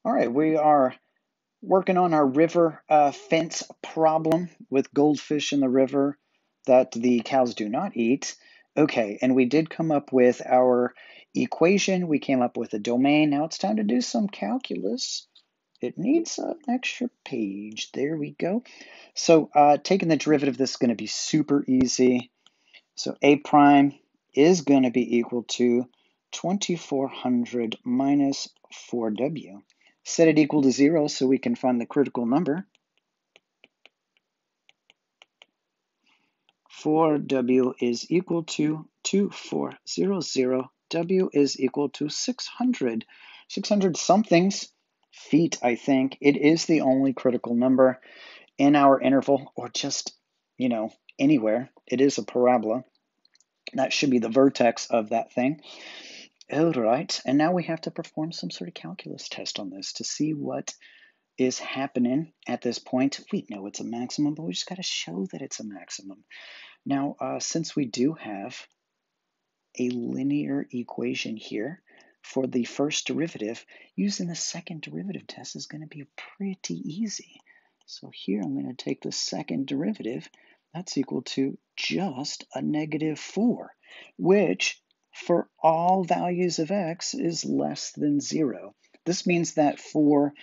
All right, we are working on our river fence problem with goldfish in the river that the cows do not eat. Okay, and we did come up with our equation. We came up with a domain. Now it's time to do some calculus. It needs an extra page. There we go. So taking the derivative, this is going to be super easy. So A prime is going to be equal to 2400 minus 4w. Set it equal to 0 so we can find the critical number. 4w is equal to 2400. W is equal to 600. 600 somethings feet, I think. It is the only critical number in our interval, or just, anywhere. It is a parabola. That should be the vertex of that thing. All right, and now we have to perform some sort of calculus test on this to see what is happening at this point. We know it's a maximum, but we just got to show that it's a maximum. Now, since we do have a linear equation here for the first derivative, using the second derivative test is going to be pretty easy. So here I'm going to take the second derivative. That's equal to just a -4, which for all values of x is less than 0. This means that for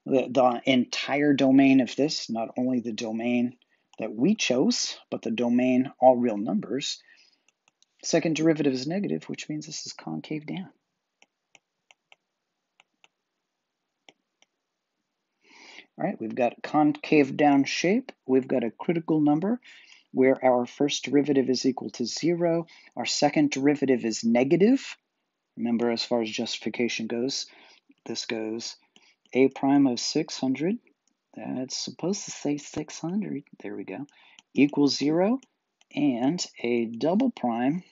the entire domain of this, not only the domain that we chose, but the domain all real numbers, second derivative is negative, which means this is concave down. All right, we've got concave down shape. We've got a critical number where our first derivative is equal to 0. Our second derivative is negative. Remember, as far as justification goes, this goes a prime of 600. That's supposed to say 600. There we go. Equals 0. And a double prime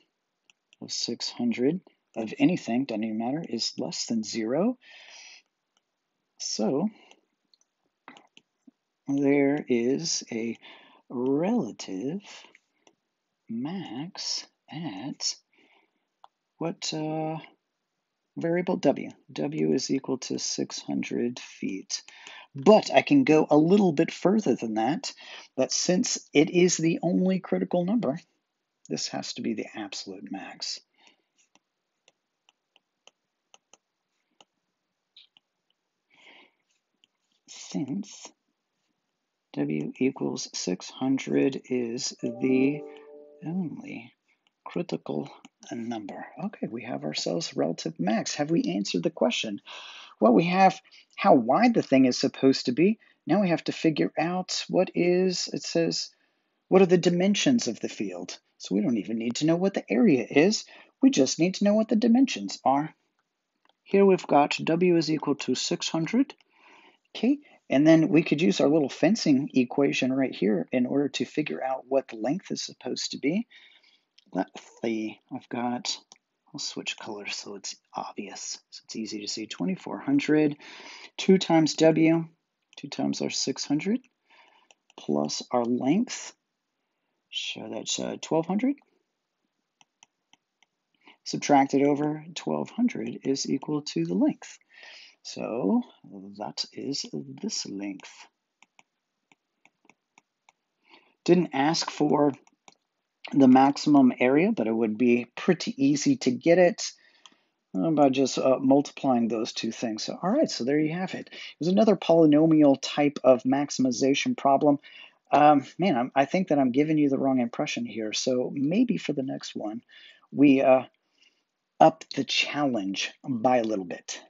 of 600 of anything, doesn't even matter, is less than 0. So there is a relative max at what variable w? W is equal to 600 feet. But I can go a little bit further than that since it is the only critical number, this has to be the absolute max. Since w equals 600 is the only critical number. Okay, we have ourselves relative max. Have we answered the question? Well, we have how wide the thing is supposed to be. Now we have to figure out what are the dimensions of the field? So we don't even need to know what the area is. We just need to know what the dimensions are. Here we've got w is equal to 600. Okay, and then we could use our little fencing equation right here in order to figure out what the length is supposed to be. Let's see, I'll switch colors so it's obvious, so it's easy to see. 2400, 2 times w, 2 times our 600, plus our length, so that's 1200. Subtracted over 1200 is equal to the length. So that is this length. Didn't ask for the maximum area, but it would be pretty easy to get it by just multiplying those two things. So, all right, so there you have it. It was another polynomial type of maximization problem. Man, I think that I'm giving you the wrong impression here. So maybe for the next one, we up the challenge by a little bit.